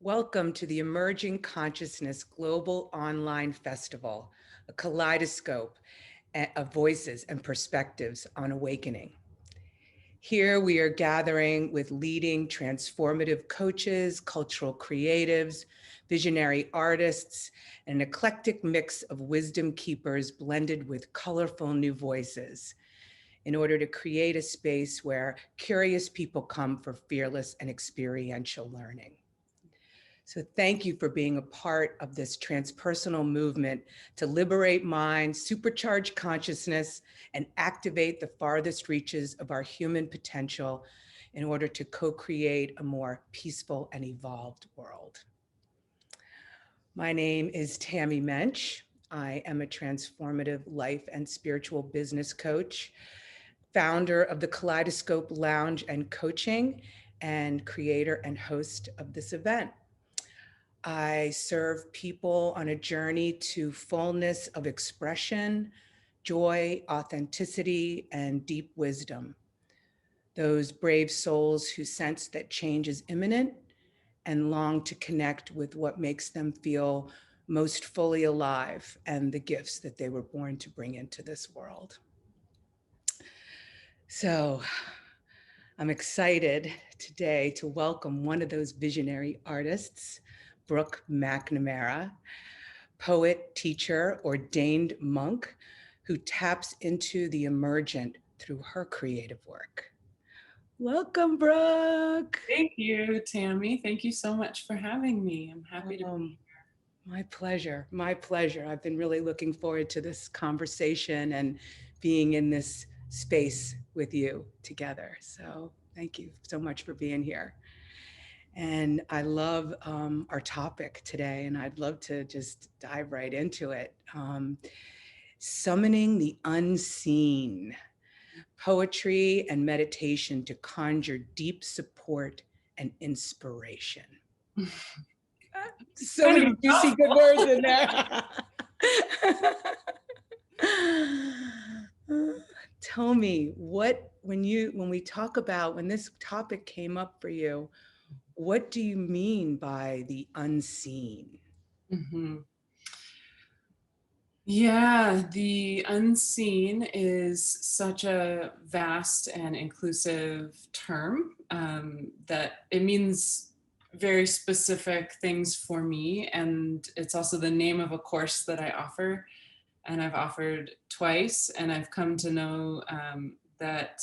Welcome to the Emerging Consciousness Global Online Festival, a kaleidoscope of voices and perspectives on awakening. Here we are gathering with leading transformative coaches, cultural creatives, visionary artists, and an eclectic mix of wisdom keepers blended with colorful new voices in order to create a space where curious people come for fearless and experiential learning. So thank you for being a part of this transpersonal movement to liberate minds, supercharge consciousness, and activate the farthest reaches of our human potential in order to co-create a more peaceful and evolved world. My name is Tami Mensh. I am a transformative life and spiritual business coach, founder of the Kaleidoscope Lounge and Coaching, and creator and host of this event. I serve people on a journey to fullness of expression, joy, authenticity, and deep wisdom. Those brave souls who sense that change is imminent and long to connect with what makes them feel most fully alive and the gifts that they were born to bring into this world. So I'm excited today to welcome one of those visionary artists, Brooke McNamara, poet, teacher, ordained monk who taps into the emergent through her creative work. Welcome, Brooke. Thank you, Tami. Thank you so much for having me. I'm happy to be here. My pleasure. My pleasure. I've been really looking forward to this conversation and being in this space with you together. So thank you so much for being here. And I love our topic today, and I'd love to just dive right into it. Summoning the unseen, poetry and meditation to conjure deep support and inspiration. So many juicy good words in there. Tell me, when we talk about, when this topic came up for you, what do you mean by the unseen? Mm-hmm. Yeah, the unseen is such a vast and inclusive term that it means very specific things for me. And it's also the name of a course that I offer. And I've offered twice, and I've come to know that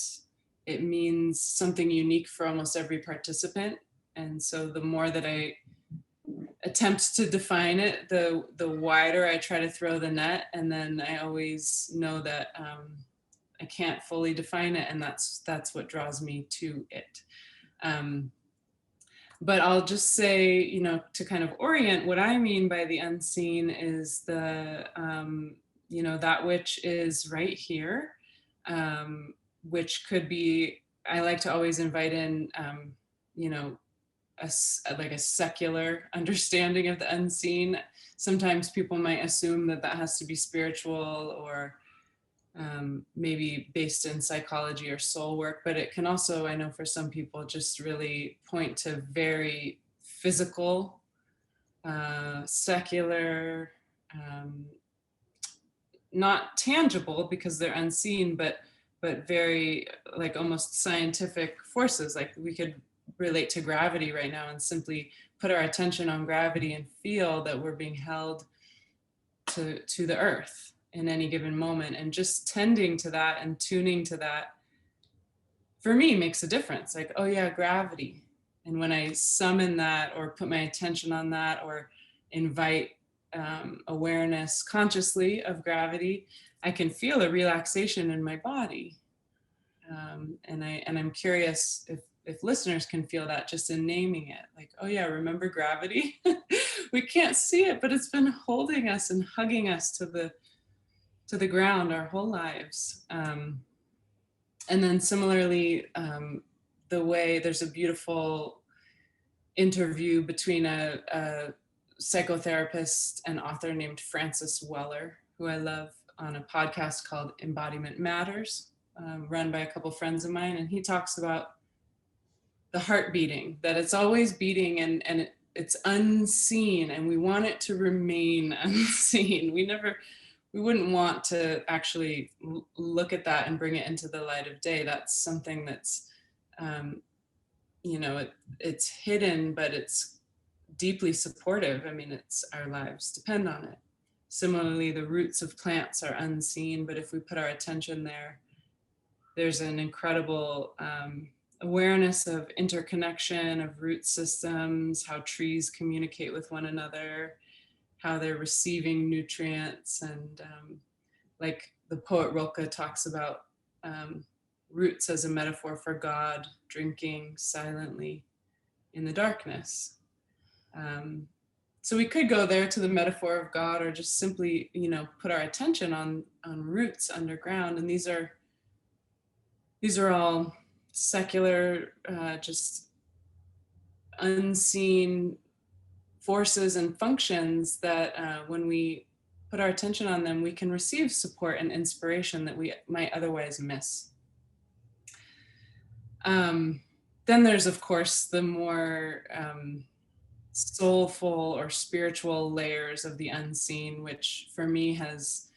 it means something unique for almost every participant. And so the more that I attempt to define it, the wider I try to throw the net. And then I always know that I can't fully define it, and that's what draws me to it. But I'll just say, to kind of orient, what I mean by the unseen is the that which is right here, which could be, I like to always invite in, like a secular understanding of the unseen. Sometimes people might assume that has to be spiritual or maybe based in psychology or soul work, but it can also, I know for some people, just really point to very physical, secular, not tangible because they're unseen, but very like almost scientific forces. Like we could relate to gravity right now and simply put our attention on gravity and feel that we're being held to the earth in any given moment, and just tending to that and tuning to that for me makes a difference. Like, oh yeah, gravity. And when I summon that or put my attention on that or invite awareness consciously of gravity, I can feel a relaxation in my body. And I'm curious if listeners can feel that just in naming it. Like, oh yeah, remember gravity? We can't see it, but it's been holding us and hugging us to the ground our whole lives. And then similarly, the way there's a beautiful interview between a psychotherapist and author named Frances Weller, who I love, on a podcast called Embodiment Matters, run by a couple friends of mine. And he talks about the heart beating, that it's always beating, and it's unseen, and we want it to remain unseen. We wouldn't want to actually look at that and bring it into the light of day. That's something that's, it's hidden, but it's deeply supportive. I mean, it's our lives depend on it. Similarly, the roots of plants are unseen, but if we put our attention there, there's an incredible awareness of interconnection of root systems, how trees communicate with one another, how they're receiving nutrients. And like the poet Rilke talks about roots as a metaphor for God drinking silently in the darkness. So we could go there to the metaphor of God, or just simply, put our attention on roots underground. And these are all secular, just unseen forces and functions that when we put our attention on them, we can receive support and inspiration that we might otherwise miss. Then there's, of course, the more soulful or spiritual layers of the unseen, which for me has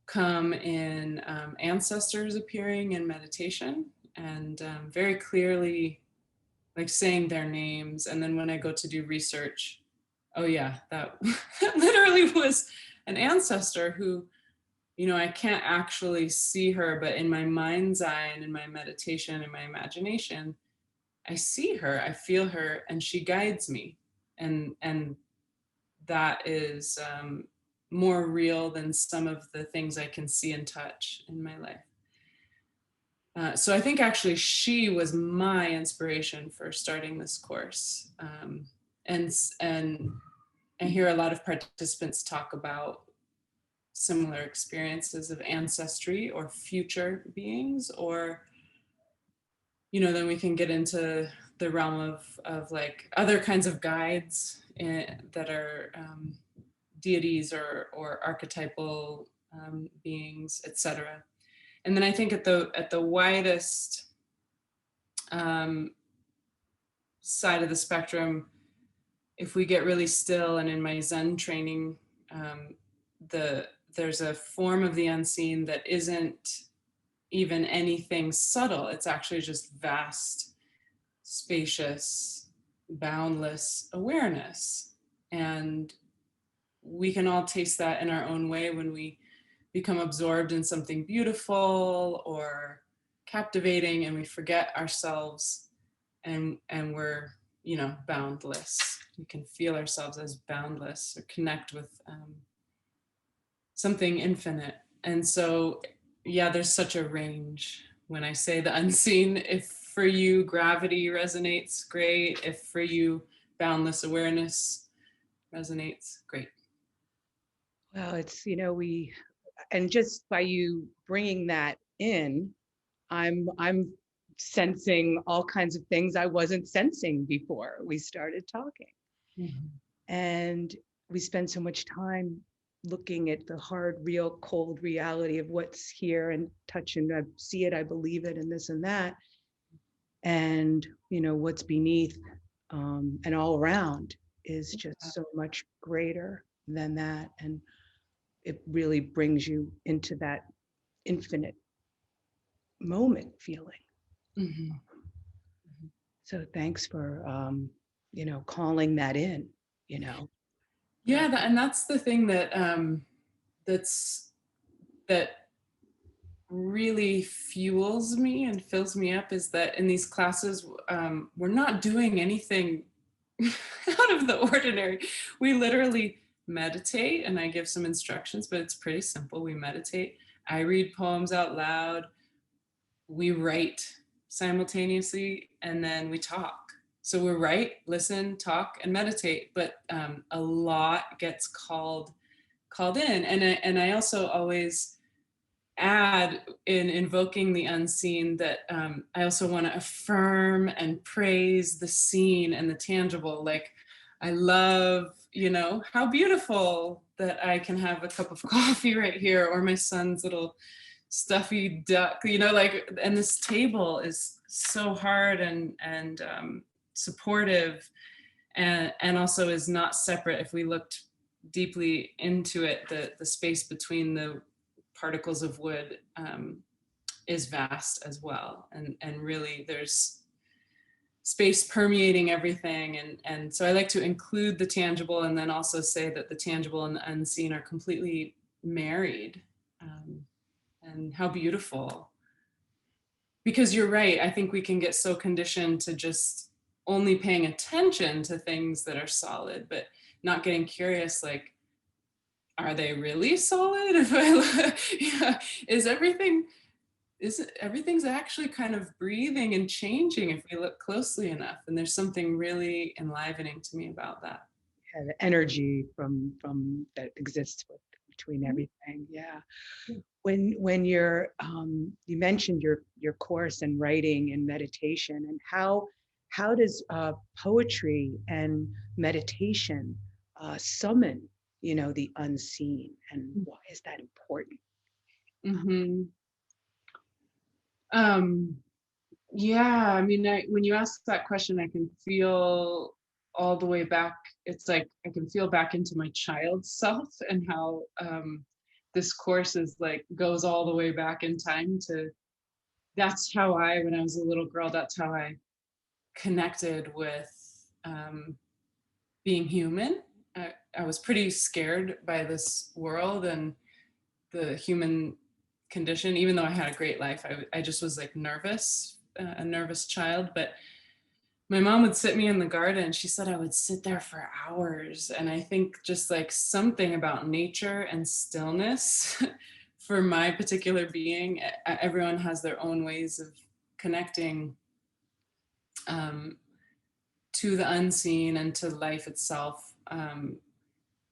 come in ancestors appearing in meditation, and very clearly like saying their names. And then when I go to do research, oh yeah, that literally was an ancestor who, I can't actually see her, but in my mind's eye and in my meditation and my imagination, I see her, I feel her, and she guides me. And that is more real than some of the things I can see and touch in my life. So I think actually she was my inspiration for starting this course. And I hear a lot of participants talk about similar experiences of ancestry or future beings, or, then we can get into the realm of like other kinds of guides that are deities or archetypal beings, etc. And then I think at the widest side of the spectrum, if we get really still, and in my Zen training, there's a form of the unseen that isn't even anything subtle. It's actually just vast, spacious, boundless awareness. And we can all taste that in our own way when we become absorbed in something beautiful or captivating, and we forget ourselves, and we're, boundless. We can feel ourselves as boundless, or connect with something infinite. And so, yeah, there's such a range when I say the unseen. If for you gravity resonates, great. If for you boundless awareness resonates, great. Well, it's, and just by you bringing that in, I'm sensing all kinds of things I wasn't sensing before we started talking. Mm-hmm. And we spend so much time looking at the hard, real, cold reality of what's here and touching. I see it, I believe it, and this and that. And, what's beneath and all around is just so much greater than that. And it really brings you into that infinite moment feeling. Mm-hmm. So thanks for, calling that in, Yeah, and that's the thing that that really fuels me and fills me up, is that in these classes, we're not doing anything out of the ordinary. We literally meditate, and I give some instructions, but it's pretty simple. We meditate. I read poems out loud. We write simultaneously, and then we talk. So we write, listen, talk, and meditate, but a lot gets called in. And I also always add, in invoking the unseen, that I also want to affirm and praise the seen and the tangible. Like, I love, how beautiful that I can have a cup of coffee right here, or my son's little stuffy duck, and this table is so hard and supportive. and also is not separate. If we looked deeply into it, the space between the particles of wood is vast as well. And really there's space permeating everything. And so I like to include the tangible and then also say that the tangible and the unseen are completely married. And how beautiful. Because you're right, I think we can get so conditioned to just only paying attention to things that are solid, but not getting curious, like, are they really solid? If I, yeah, everything's actually kind of breathing and changing if we look closely enough. And there's something really enlivening to me about that. Yeah, the energy from that exists between everything. Yeah. When you're you mentioned your course in writing and meditation, and how does poetry and meditation summon the unseen, and why is that important? Mm-hmm. Yeah, I mean, when you ask that question, I can feel all the way back. It's like I can feel back into my child self and how this course is like goes all the way back in time to. That's how when I was a little girl, that's how I connected with being human. I was pretty scared by this world and the human condition. Even though I had a great life, I just was like nervous, a nervous child. But my mom would sit me in the garden. She said I would sit there for hours. And I think just like something about nature and stillness for my particular being, everyone has their own ways of connecting to the unseen and to life itself.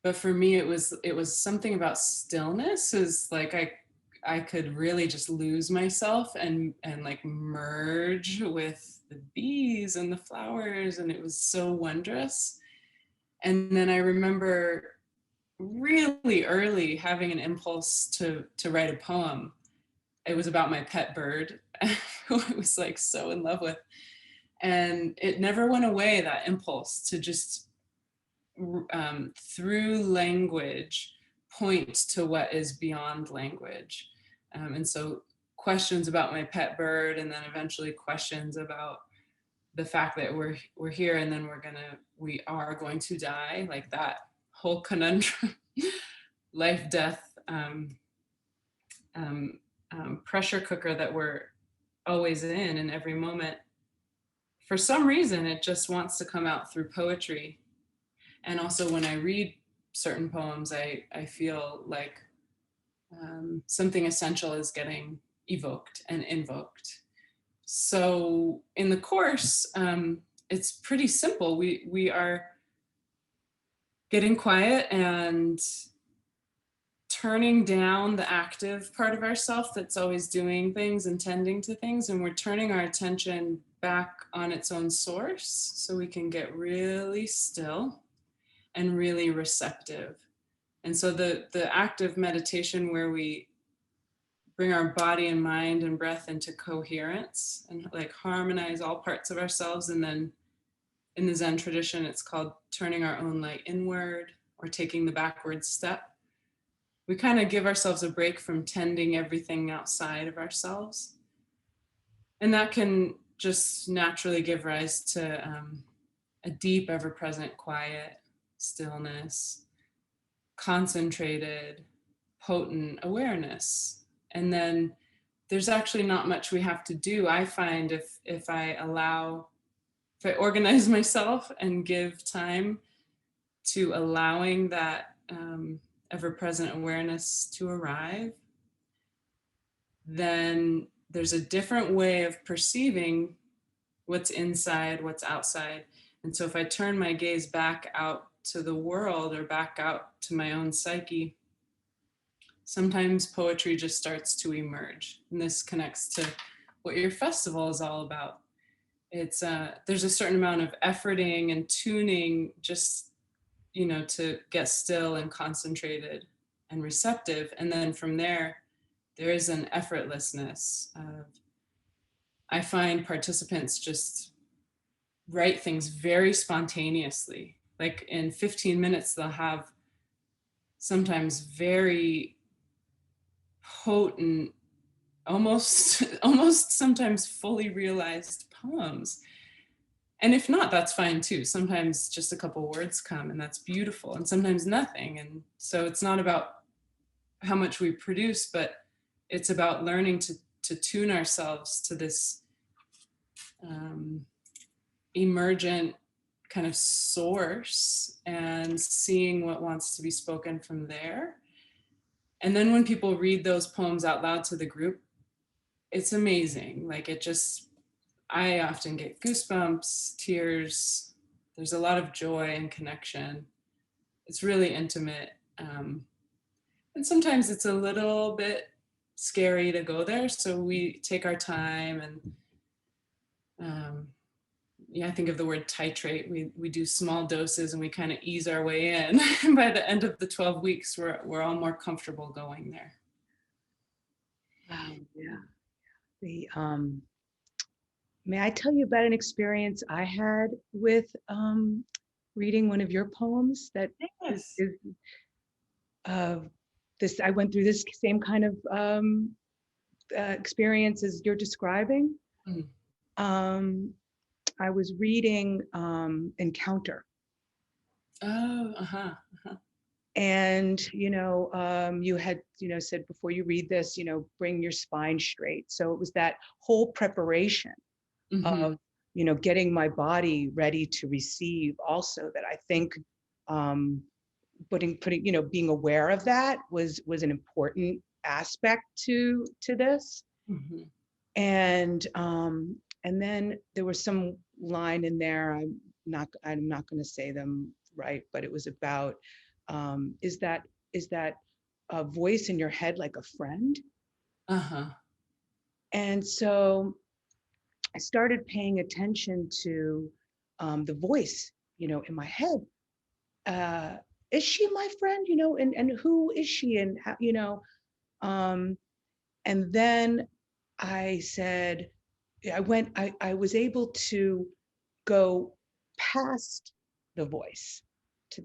But for me, it was something about stillness. Is like I could really just lose myself and like merge with the bees and the flowers, and it was so wondrous. And then I remember really early having an impulse to write a poem. It was about my pet bird, who I was like so in love with, and it never went away. That impulse to just through language point to what is beyond language. And so questions about my pet bird, and then eventually questions about the fact that we're here and then we are going to die, like that whole conundrum, life, death, pressure cooker that we're always in every moment. For some reason, it just wants to come out through poetry. And also when I read certain poems, I feel like something essential is getting evoked and invoked. So in the course, it's pretty simple. We are getting quiet and turning down the active part of ourself that's always doing things and tending to things, and we're turning our attention back on its own source so we can get really still and really receptive. And so the active meditation where we bring our body and mind and breath into coherence and like harmonize all parts of ourselves. And then in the Zen tradition, it's called turning our own light inward or taking the backward step. We kind of give ourselves a break from tending everything outside of ourselves. And that can just naturally give rise to a deep, ever-present quiet, stillness, concentrated, potent awareness. And then there's actually not much we have to do. I find if I organize myself and give time to allowing that ever-present awareness to arrive, then there's a different way of perceiving what's inside, what's outside. And so if I turn my gaze back out to the world or back out to my own psyche, sometimes poetry just starts to emerge. And this connects to what your festival is all about. It's there's a certain amount of efforting and tuning just, to get still and concentrated and receptive. And then from there is an effortlessness of, I find participants just write things very spontaneously. Like in 15 minutes, they'll have sometimes very potent, almost almost sometimes fully realized poems. And if not, that's fine too. Sometimes just a couple words come and that's beautiful, and sometimes nothing. And so it's not about how much we produce, but it's about learning to tune ourselves to this emergent kind of source and seeing what wants to be spoken from there. And then when people read those poems out loud to the group, it's amazing. Like it just, I often get goosebumps, tears. There's a lot of joy and connection. It's really intimate. And sometimes it's a little bit scary to go there. So we take our time and yeah, I think of the word titrate. We do small doses and we kind of ease our way in. By the end of the 12 weeks, we're all more comfortable going there. Wow, yeah. May I tell you about an experience I had with reading one of your poems? That Yes. this I went through this same kind of experience as you're describing. Mm. I was reading Encounter. Oh, And, you had, said before you read this, bring your spine straight. So it was that whole preparation of, getting my body ready to receive also that I think putting, being aware of that was an important aspect to this. And then there was some line in there, I'm not going to say them right, but it was about, is that a voice in your head like a friend? And so I started paying attention to the voice, in my head. Is she my friend? And who is she? And how, and then I said, I was able to go past the voice to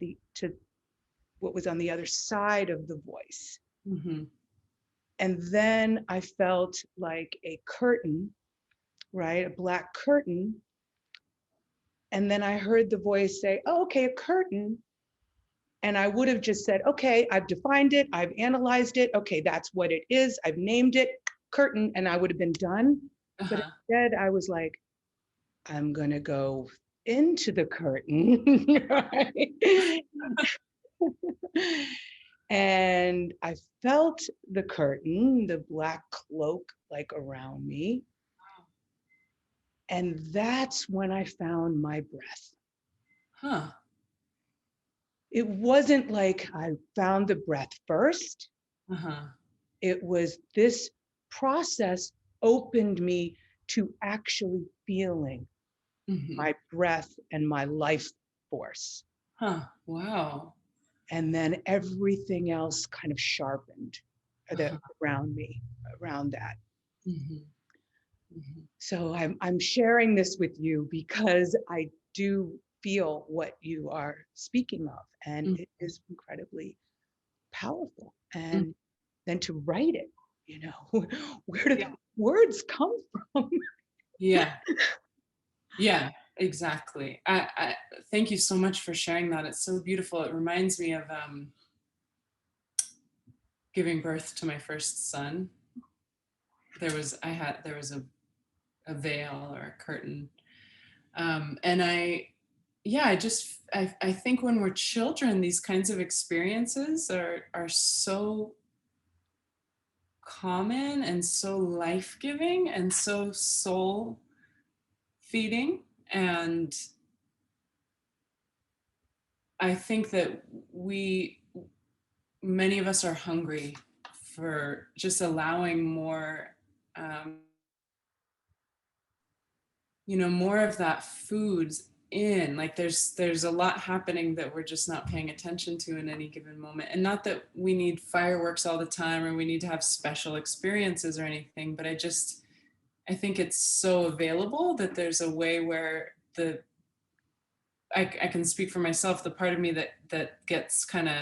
what was on the other side of the voice. And then I felt like a curtain, right? A black curtain. And then I heard the voice say, oh, okay, a curtain. And I would have just said, okay, I've defined it. I've analyzed it. Okay, that's what it is. I've named it, curtain, and I would have been done. But instead I was like, I'm gonna go into the curtain, right? And I felt the curtain, the black cloak, like around me. And that's when I found my breath. It wasn't like I found the breath first. It was this process opened me to actually feeling my breath and my life force. Wow. And then everything else kind of sharpened around me, around that. So I'm sharing this with you because I do feel what you are speaking of, and it is incredibly powerful. And then to write it, where do the words come from? Yeah, exactly. I thank you so much for sharing that. It's so beautiful. It reminds me of giving birth to my first son. There was a veil or a curtain, and I think when we're children, these kinds of experiences are so common and so life-giving and so soul feeding. And I think that many of us are hungry for just allowing more, more of that foods in. Like there's a lot happening that we're just not paying attention to in any given moment. And not that we need fireworks all the time or we need to have special experiences or anything, but I think it's so available that there's a way where the I can speak for myself, the part of me that gets kind of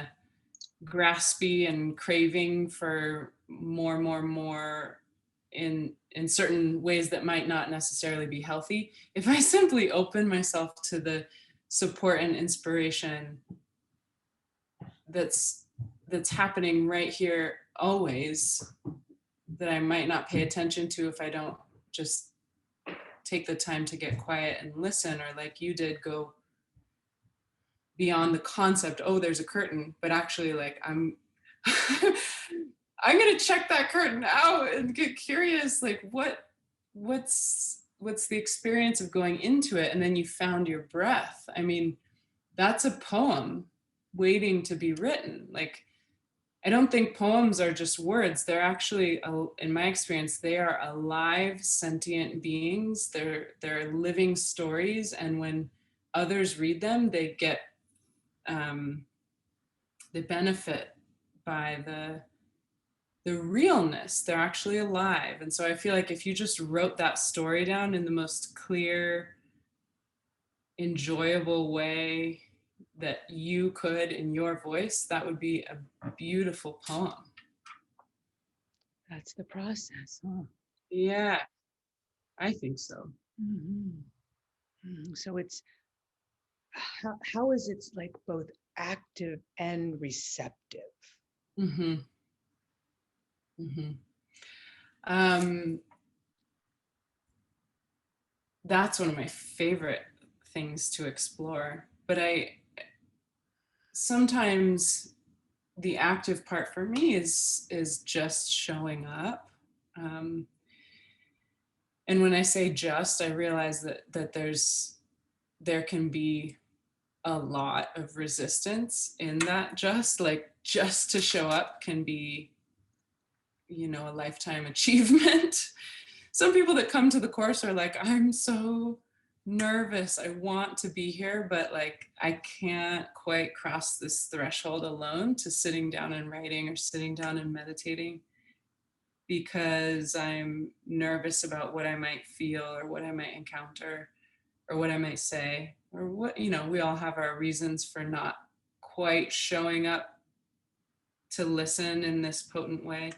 graspy and craving for more in certain ways that might not necessarily be healthy. If I simply open myself to the support and inspiration that's happening right here always, that I might not pay attention to if I don't just take the time to get quiet and listen, or like you did, go beyond the concept, oh, there's a curtain, but actually like I'm I'm gonna check that curtain out and get curious, like what's the experience of going into it. And then you found your breath. I mean, that's a poem waiting to be written. Like, I don't think poems are just words. They're actually, in my experience, they are alive, sentient beings. They're living stories, and when others read them, they get they benefit by the realness. They're actually alive. And so I feel like if you just wrote that story down in the most clear, enjoyable way that you could in your voice, that would be a beautiful poem. That's the process, huh? Yeah, I think so. So it's, how is it like both active and receptive? Mm-hmm. Mm-hmm. That's one of my favorite things to explore. But sometimes the active part for me is just showing up. And when I say just, I realize that there can be a lot of resistance in that. Just like, just to show up can be, a lifetime achievement. Some people that come to the course are like, I'm so nervous, I want to be here, but like I can't quite cross this threshold alone to sitting down and writing or sitting down and meditating, because I'm nervous about what I might feel or what I might encounter or what I might say, or what, we all have our reasons for not quite showing up to listen in this potent way.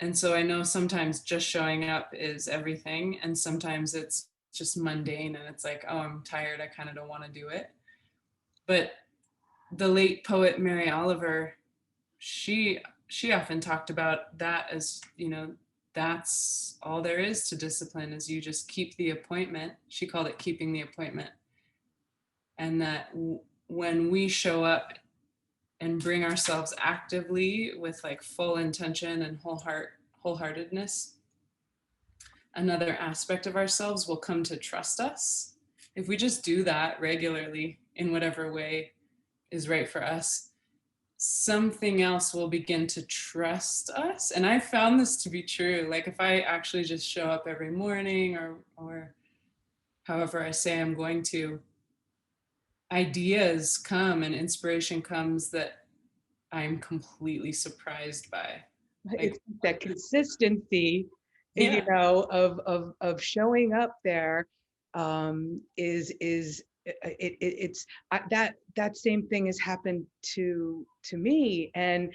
And so I know sometimes just showing up is everything, and sometimes it's just mundane and it's like, oh, I'm tired, I kind of don't want to do it. But the late poet Mary Oliver, she often talked about that as, that's all there is to discipline, is you just keep the appointment. She called it keeping the appointment. And that when we show up and bring ourselves actively with like full intention and wholeheartedness, another aspect of ourselves will come to trust us. If we just do that regularly in whatever way is right for us, something else will begin to trust us. And I found this to be true. Like if I actually just show up every morning, or however I say I'm going to, ideas come and inspiration comes that I'm completely surprised by. It's that consistency, Yeah. of showing up there, it's that same thing has happened to me, and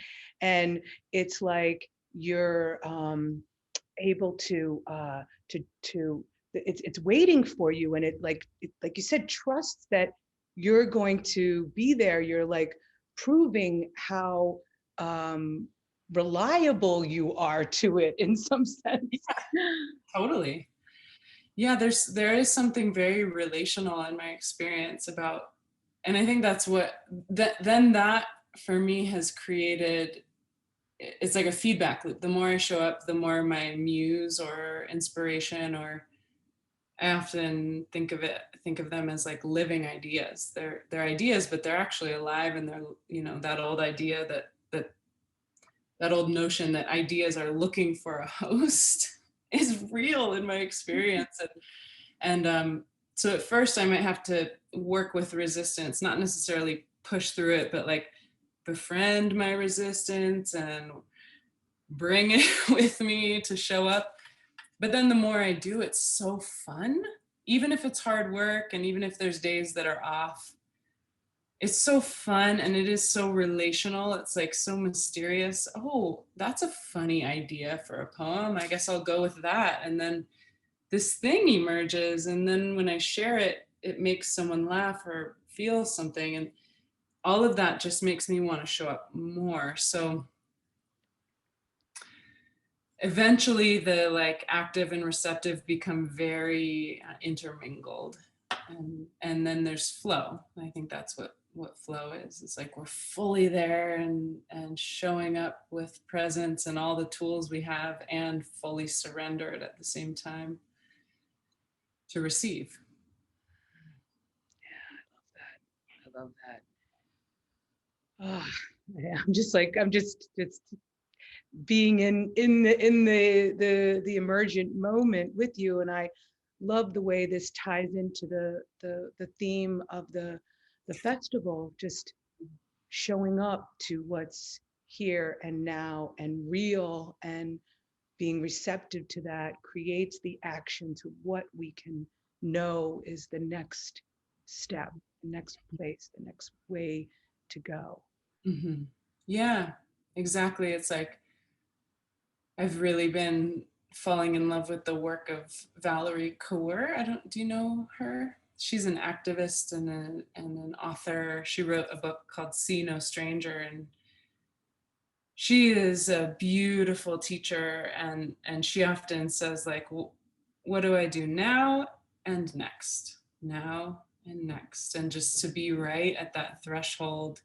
it's like you're able to it's waiting for you, and like you said, trust that you're going to be there. You're like proving how reliable you are to it in some sense. Yeah, totally. Yeah, there is something very relational in my experience about, and I think that's what that for me has created. It's like a feedback loop. The more I show up, the more my muse or inspiration, or I often think of them as like living ideas. They're ideas, but they're actually alive, and they're, that old idea, that old notion that ideas are looking for a host is real in my experience. And so at first I might have to work with resistance, not necessarily push through it, but like befriend my resistance and bring it with me to show up. But then the more I do, it's so fun. even if it's hard work and even if there's days that are off, it's so fun and it is so relational. It's like so mysterious. Oh, that's a funny idea for a poem. I guess I'll go with that. And then this thing emerges. And then when I share it, it makes someone laugh or feel something. And all of that just makes me want to show up more. So eventually the like active and receptive become very intermingled. And then there's flow. I think that's what flow is. It's like we're fully there and showing up with presence and all the tools we have and fully surrendered at the same time to receive. Yeah, I love that. I love that. Oh, yeah, I'm just being in the emergent moment with you, and I love the way this ties into the theme of the festival, just showing up to what's here and now and real, and being receptive to that creates the action to what we can know is the next step, the next place, the next way to go. Mm-hmm. Yeah, exactly. It's like I've really been falling in love with the work of Valerie Kaur. Do you know her? She's an activist and an author. She wrote a book called See No Stranger, and she is a beautiful teacher, and she often says like, what do I do now and next? Now and next. And just to be right at that threshold,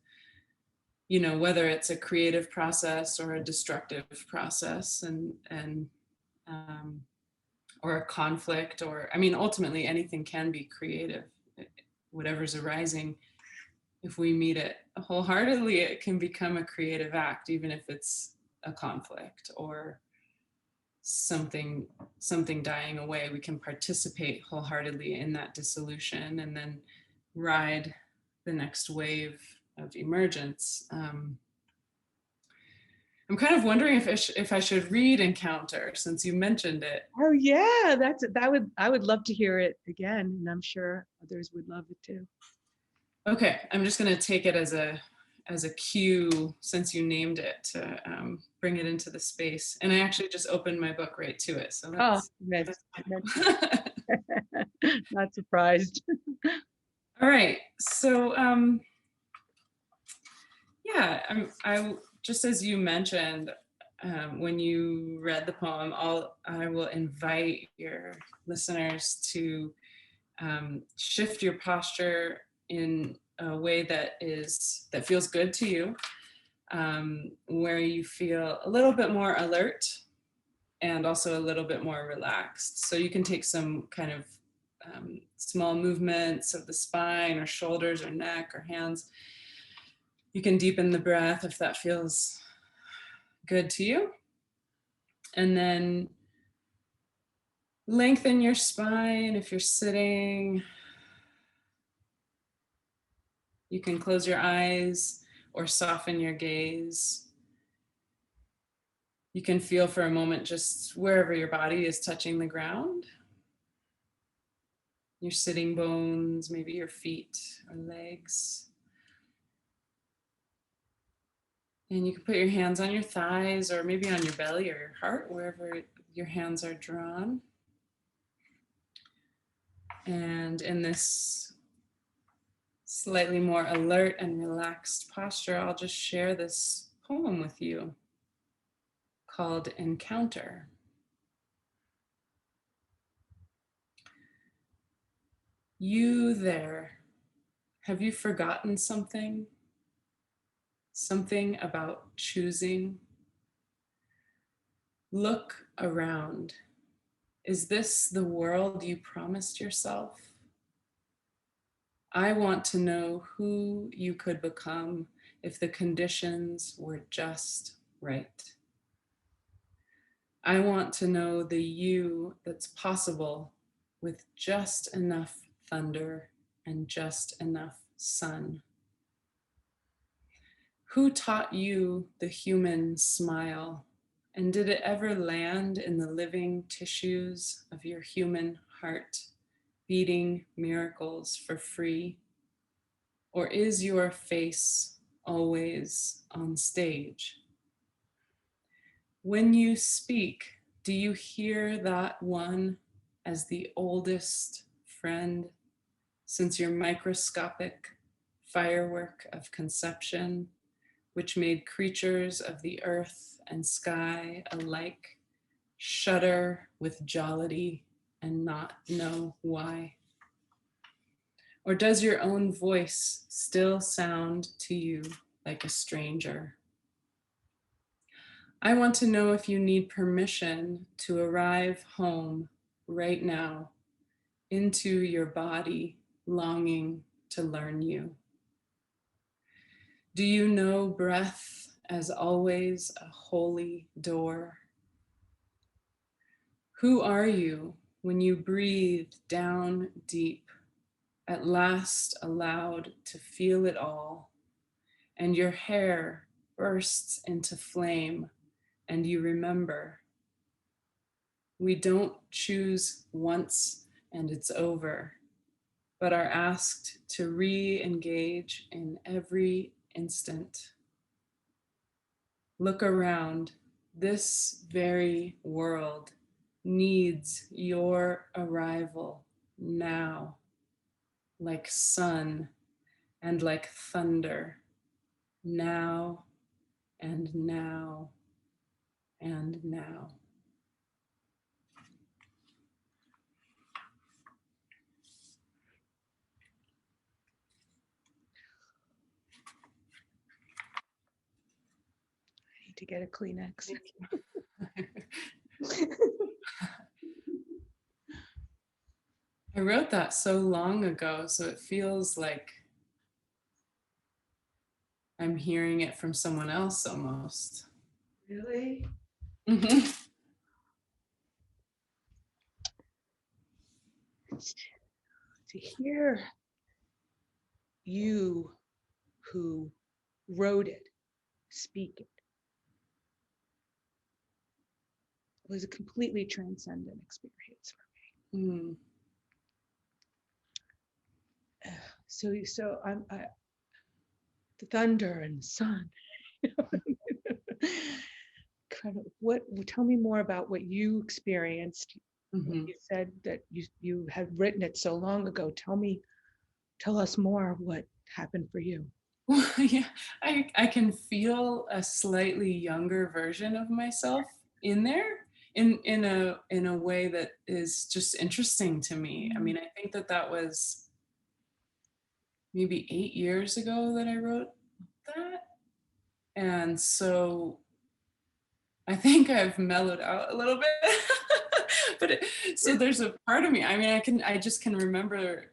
you know, whether it's a creative process or a destructive process, and or a conflict, or I mean ultimately anything can be creative, whatever's arising. If we meet it wholeheartedly, it can become a creative act, even if it's a conflict or something dying away. We can participate wholeheartedly in that dissolution and then ride the next wave of emergence. I'm kind of wondering if I should read Encounter, since you mentioned it. Oh yeah, I would love to hear it again, and I'm sure others would love it too. Okay, I'm just going to take it as a cue, since you named it, to bring it into the space. And I actually just opened my book right to it, so that's not surprised. All right, so yeah, I just as you mentioned, when you read the poem, I will invite your listeners to shift your posture in a way that feels good to you, where you feel a little bit more alert and also a little bit more relaxed. So you can take some kind of small movements of the spine or shoulders or neck or hands. You can deepen the breath if that feels good to you. And then lengthen your spine if you're sitting. You can close your eyes or soften your gaze. You can feel for a moment just wherever your body is touching the ground. Your sitting bones, maybe your feet or legs. And you can put your hands on your thighs or maybe on your belly or your heart, wherever your hands are drawn. And in this slightly more alert and relaxed posture, I'll just share this poem with you called Encounter. You there, have you forgotten something? Something about choosing? Look around. Is this the world you promised yourself? I want to know who you could become if the conditions were just right. I want to know the you that's possible with just enough thunder and just enough sun. Who taught you the human smile? And did it ever land in the living tissues of your human heart? beating miracles for free? Or is your face always on stage? When you speak, do you hear that one as the oldest friend since your microscopic firework of conception, which made creatures of the earth and sky alike shudder with jollity and not know why? Or does your own voice still sound to you like a stranger? I want to know if you need permission to arrive home right now into your body, longing to learn you. Do you know breath as always a holy door? Who are you when you breathe down deep, at last allowed to feel it all, and your hair bursts into flame and you remember? We don't choose once and it's over, but are asked to re-engage in every instant. Look around. This very world needs your arrival now, like sun and like thunder, now and now and now. I need to get a Kleenex. I wrote that so long ago, so it feels like I'm hearing it from someone else almost. Really? Mm-hmm. To hear you who wrote it speak it was a completely transcendent experience for me. Mm. So the thunder and the sun. Tell me more about what you experienced. Mm-hmm. You said that you had written it so long ago. Tell us more what happened for you. Well, yeah, I can feel a slightly younger version of myself in there in a way that is just interesting to me. I mean, I think that was maybe 8 years ago that I wrote that. And so I think I've mellowed out a little bit. So there's a part of me, I mean, I just can remember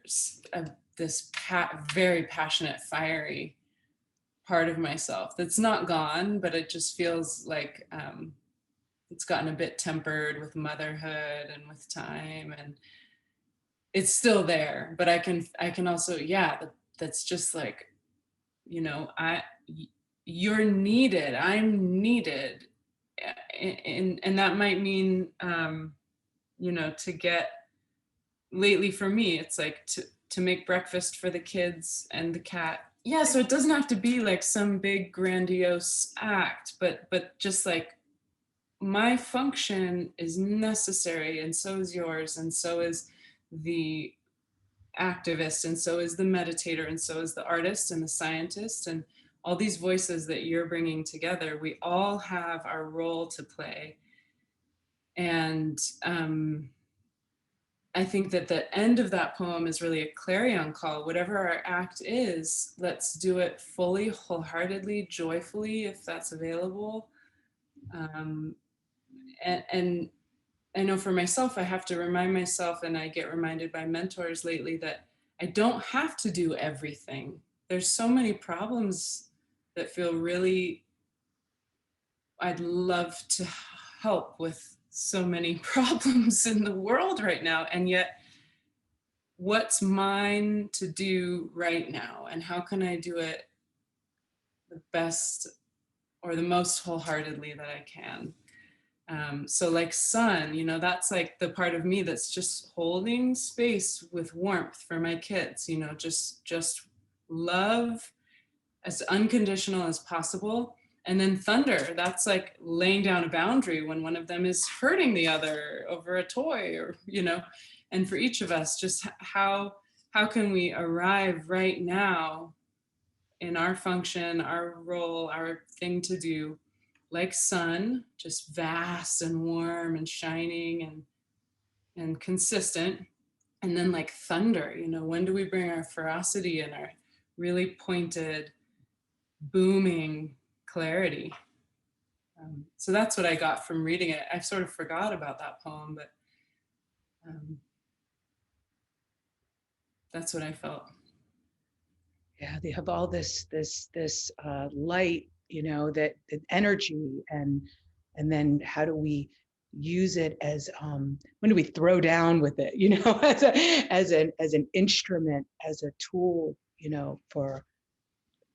this very passionate, fiery part of myself that's not gone, but it just feels like it's gotten a bit tempered with motherhood and with time, and it's still there. But I can also, yeah, that's just like, you know, you're needed, I'm needed, and that might mean you know, to get, lately for me it's like to make breakfast for the kids and the cat. Yeah, so it doesn't have to be like some big grandiose act, but just like my function is necessary, and so is yours, and so is the activist, and so is the meditator, and so is the artist and the scientist, and all these voices that you're bringing together. We all have our role to play. And I think that the end of that poem is really a clarion call. Whatever our act is, let's do it fully, wholeheartedly, joyfully, if that's available. And I know for myself, I have to remind myself, and I get reminded by mentors lately, that I don't have to do everything. There's so many problems that feel really, I'd love to help with so many problems in the world right now. And yet, what's mine to do right now? And how can I do it the best or the most wholeheartedly that I can? So like sun, you know, that's like the part of me that's just holding space with warmth for my kids, you know, just love as unconditional as possible. And then thunder, that's like laying down a boundary when one of them is hurting the other over a toy, or, you know. And for each of us, just how can we arrive right now in our function, our role, our thing to do, like sun, just vast and warm and shining and consistent. And then like thunder, you know, when do we bring our ferocity and our really pointed, booming clarity? So that's what I got from reading it. I sort of forgot about that poem, but that's what I felt. Yeah, they have all this light, you know, that energy, and then how do we use it as when do we throw down with it, you know, as an instrument, as a tool, you know, for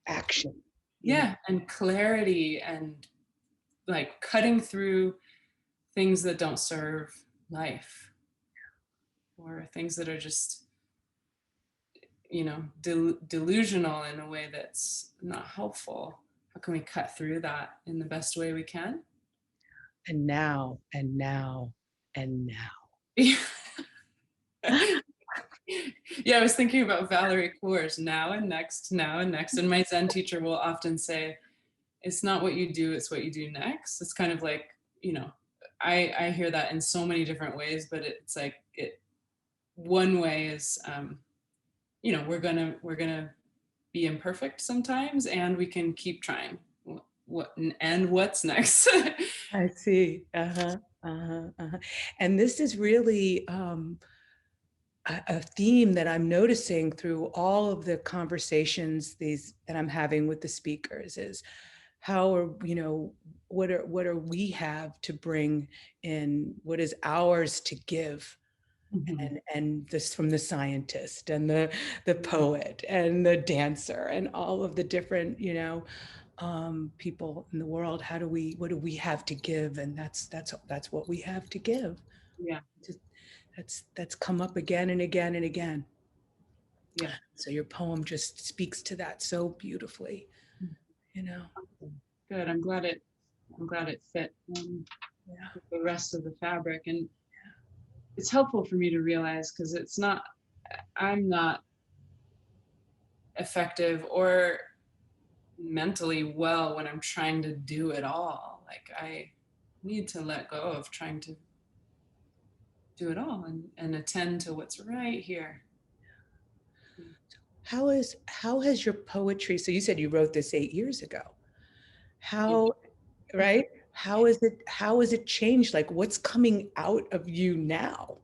action. Yeah, and clarity, and like cutting through things that don't serve life, or things that are just, you know, delusional in a way that's not helpful. How can we cut through that in the best way we can? And now, and now, and now. Yeah, I was thinking about Valerie Kaur's now and next, now and next. And my Zen teacher will often say, it's not what you do, it's what you do next. It's kind of like, you know, I hear that in so many different ways, but it's like one way is, you know, we're gonna be imperfect sometimes, and we can keep trying. And what's next? I see. And this is really a theme that I'm noticing through all of the conversations that I'm having with the speakers is how are, you know, what are we have to bring in, what is ours to give. Mm-hmm. And this from the scientist and the poet and the dancer and all of the different, you know, people in the world. What do we have to give? And that's what we have to give. Yeah. That's come up again and again and again. Yeah. So your poem just speaks to that so beautifully, you know. Good. I'm glad it fit with the rest of the fabric. And it's helpful for me to realize, because I'm not effective or mentally well when I'm trying to do it all. Like I need to let go of trying to do it all and attend to what's right here. How has your poetry, so you said you wrote this 8 years ago. Right? How is it changed? Like what's coming out of you now?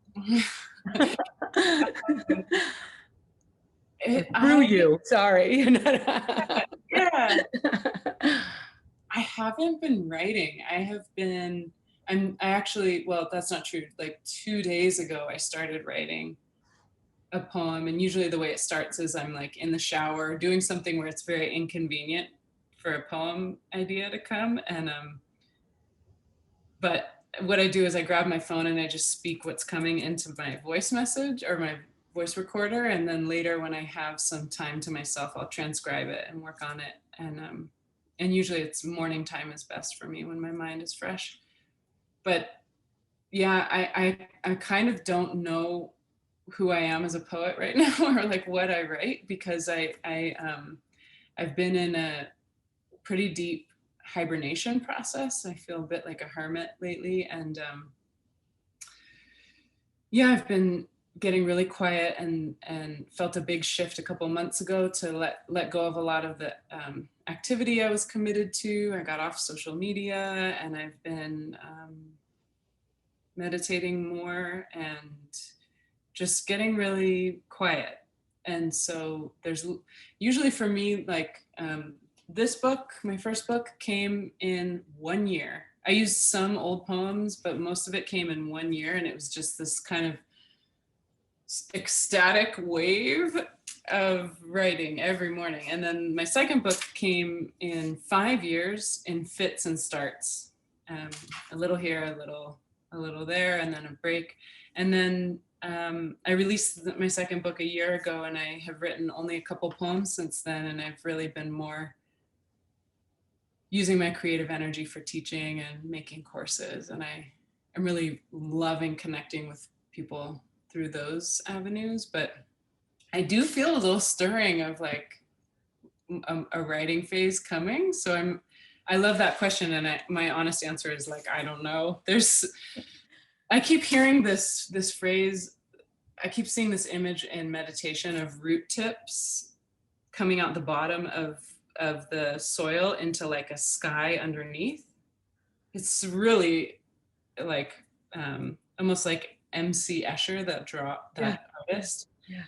Through you, sorry. Yeah. I haven't been writing. I actually, well, that's not true. Like 2 days ago, I started writing a poem. And usually the way it starts is I'm like in the shower doing something where it's very inconvenient for a poem idea to come. And, but what I do is I grab my phone and I just speak what's coming into my voice message or my voice recorder. And then later when I have some time to myself, I'll transcribe it and work on it. And usually it's morning time is best for me when my mind is fresh. But yeah, I kind of don't know who I am as a poet right now, or like what I write, because I've been in a pretty deep hibernation process. I feel a bit like a hermit lately. And yeah, I've been getting really quiet and felt a big shift a couple months ago to let go of a lot of the activity I was committed to. I got off social media and I've been meditating more and just getting really quiet. And so there's usually for me, like this book, my first book, came in 1 year. I used some old poems, but most of it came in 1 year. And it was just this kind of ecstatic wave of writing every morning. And then my second book came in 5 years in fits and starts. a little here, a little there, and then a break. And then I released my second book a year ago, and I have written only a couple poems since then, and I've really been more using my creative energy for teaching and making courses. And I'm really loving connecting with people through those avenues. But I do feel a little stirring of like a writing phase coming. So I love that question. And my honest answer is like, I don't know. I keep hearing this phrase. I keep seeing this image in meditation of root tips coming out the bottom of the soil into like a sky underneath. It's really like almost like MC Escher, that artist. Yeah.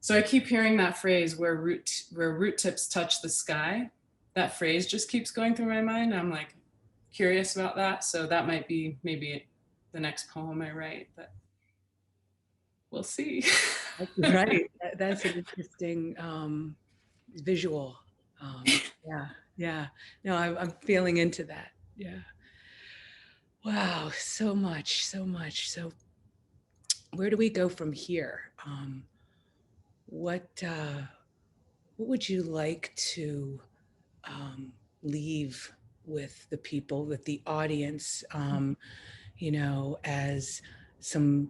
So I keep hearing that phrase where root tips touch the sky. That phrase just keeps going through my mind. I'm like curious about that. So that might be maybe the next poem I write, but we'll see. Right. That's an interesting visual. Yeah. No, I'm feeling into that. Yeah. Wow. So much. So where do we go from here? What would you like to leave with the people, with the audience, as some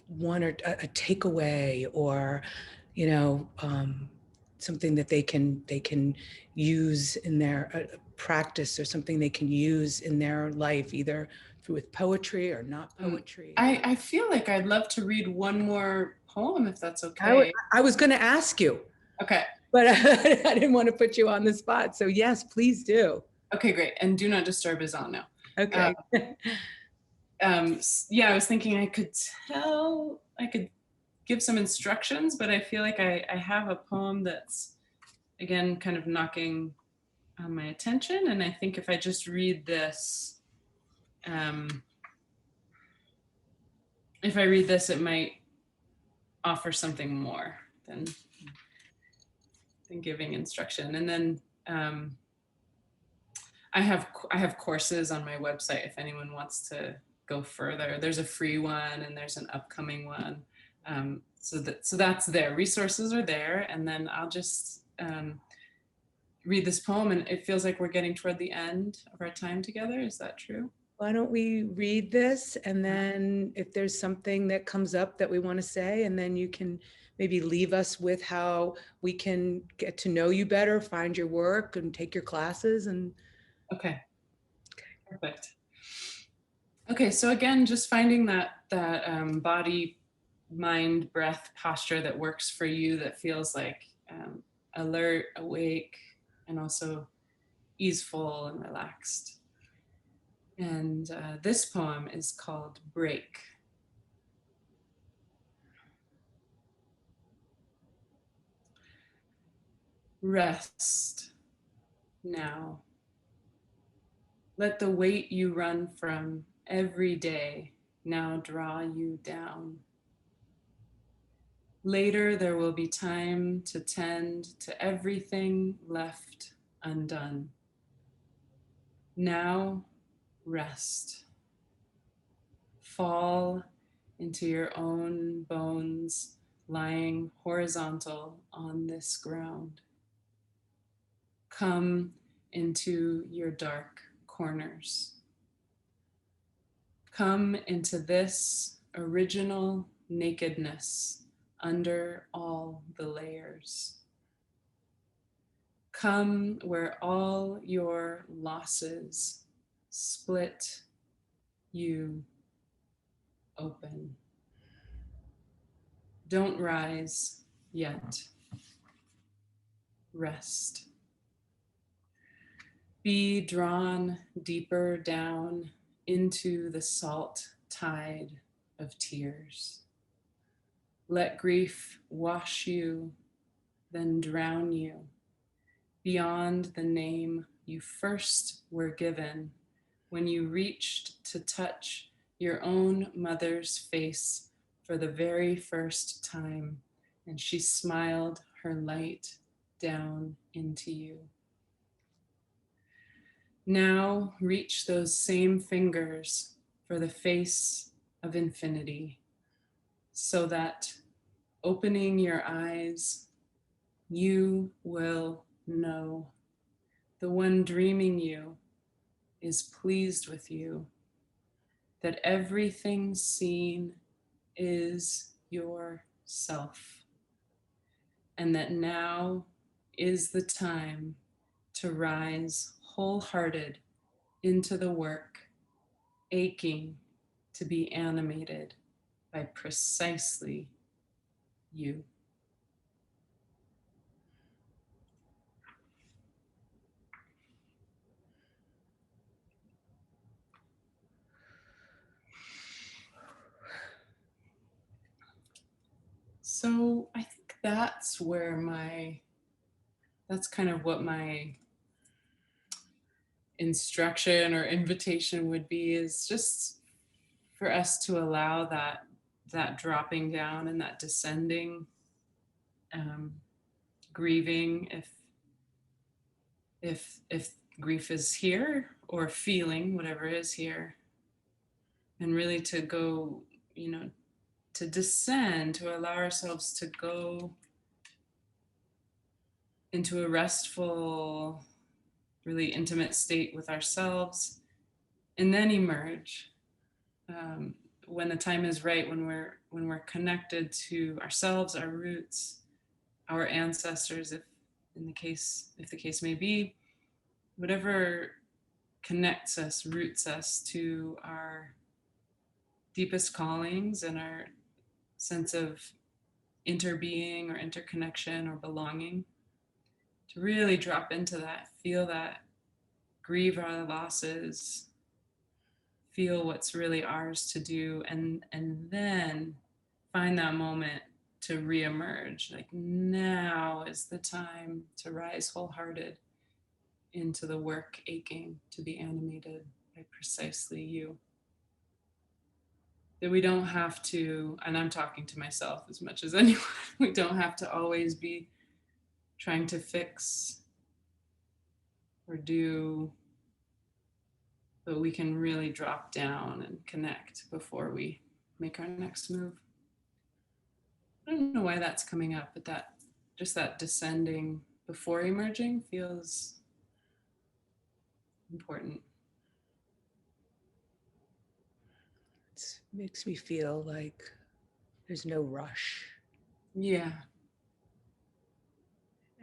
one or a takeaway, or something that they can use in their practice, or something they can use in their life, either with poetry or not poetry? I feel like I'd love to read one more poem, if that's okay. I was going to ask you. Okay. But I didn't want to put you on the spot. So yes, please do. Okay, great. And Do Not Disturb is on now. Okay. Yeah, I was thinking I could give some instructions, but I feel like I have a poem that's, again, kind of knocking on my attention. And I think if I just read this, it might offer something more than giving instruction. And then I have courses on my website if anyone wants to go further. There's a free one and there's an upcoming one. So that's there. Resources are there. And then I'll just read this poem, and it feels like we're getting toward the end of our time together. Is that true? Why don't we read this, and then if there's something that comes up that we want to say, and then you can maybe leave us with how we can get to know you better, find your work, and take your classes. And okay. Perfect. Okay, so again, just finding that body, mind, breath posture that works for you, that feels like alert, awake, and also easeful and relaxed. And this poem is called Break. Rest now. Let the weight you run from every day now draw you down. Later, there will be time to tend to everything left undone. Now, rest. Fall into your own bones, lying horizontal on this ground. Come into your dark corners. Come into this original nakedness under all the layers. Come where all your losses split you open. Don't rise yet. Rest. Be drawn deeper down into the salt tide of tears. Let grief wash you, then drown you, beyond the name you first were given when you reached to touch your own mother's face for the very first time, and she smiled her light down into you. Now reach those same fingers for the face of infinity, so that opening your eyes, you will know the one dreaming you is pleased with you, that everything seen is yourself, and that now is the time to rise wholehearted into the work, aching to be animated by precisely you. So I think that's where that's kind of what my instruction or invitation would be, is just for us to allow that dropping down and that descending, um, grieving if grief is here, or feeling whatever is here, and really to go, to descend, to allow ourselves to go into a restful, really intimate state with ourselves, and then emerge, um, when the time is right, when we're connected to ourselves, our roots, our ancestors, if the case may be, whatever connects us, roots us to our deepest callings and our sense of interbeing or interconnection or belonging, to really drop into that, feel that, grieve our losses, feel what's really ours to do, and then find that moment to reemerge. Like, now is the time to rise wholehearted into the work, aching to be animated by precisely you. That we don't have to, and I'm talking to myself as much as anyone, we don't have to always be trying to fix or do, but we can really drop down and connect before we make our next move. I don't know why that's coming up, but that, just that descending before emerging, feels important. It makes me feel like there's no rush. Yeah.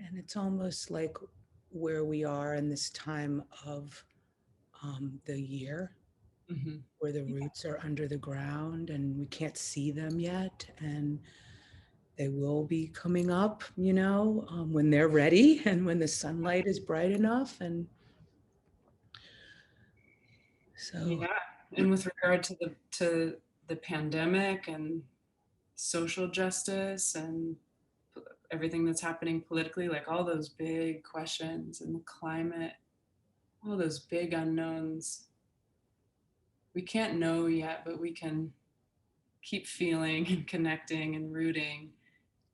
And it's almost like where we are in this time of the year, Mm-hmm. where the roots are under the ground and we can't see them yet. And they will be coming up, when they're ready and when the sunlight is bright enough. And so, Yeah. And with regard to the pandemic and social justice and everything that's happening politically, like all those big questions, and the climate, all those big unknowns, we can't know yet, but we can keep feeling and connecting and rooting,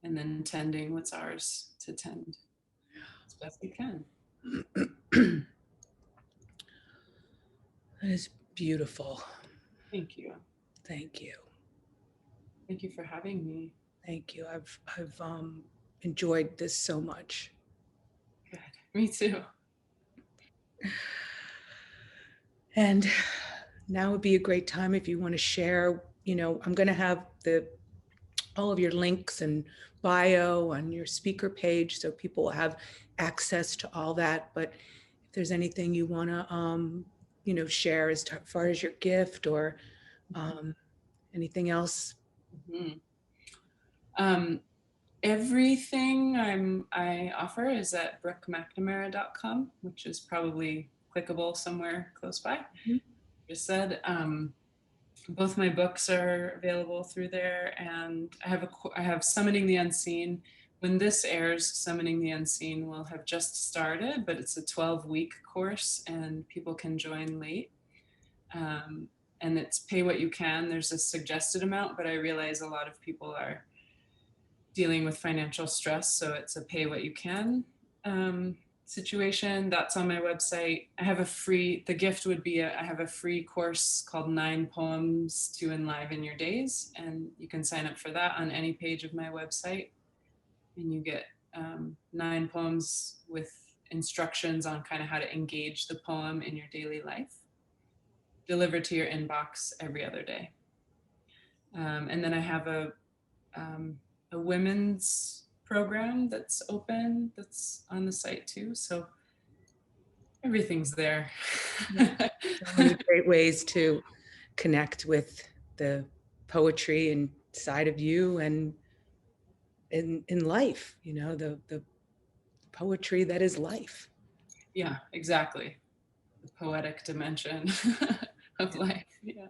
and then tending what's ours to tend as best we can. that is beautiful. Thank you. Thank you. Thank you for having me. Thank you. I've enjoyed this so much. Good. Me too. And now would be a great time if you want to share, I'm going to have all of your links and bio on your speaker page, so people will have access to all that. But if there's anything you want to, share as far as your gift or anything else. Mm-hmm. Everything I offer is at brookemcnamara.com, which is probably clickable somewhere close by. Mhm. Just said, both my books are available through there, and I have Summoning the Unseen. When this airs, Summoning the Unseen will have just started, but it's a 12-week course, and people can join late. And it's pay what you can. There's a suggested amount, but I realize a lot of people are dealing with financial stress, so it's a pay what you can situation, that's on my website. I have a free, the gift would be, I have a free course called 9 Poems to Enliven Your Days. And you can sign up for that on any page of my website. And you get 9 poems with instructions on kind of how to engage the poem in your daily life, delivered to your inbox every other day. And then I have a women's program that's open, that's on the site too. So everything's there. So many great ways to connect with the poetry inside of you and in life, you know, the poetry that is life. Yeah, exactly. The poetic dimension of life. Yeah.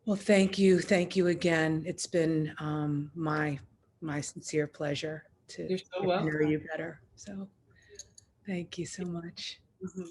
Well, thank you. Thank you again. It's been my sincere pleasure to You're so get to know welcome. you better. So thank you so much. Mhm.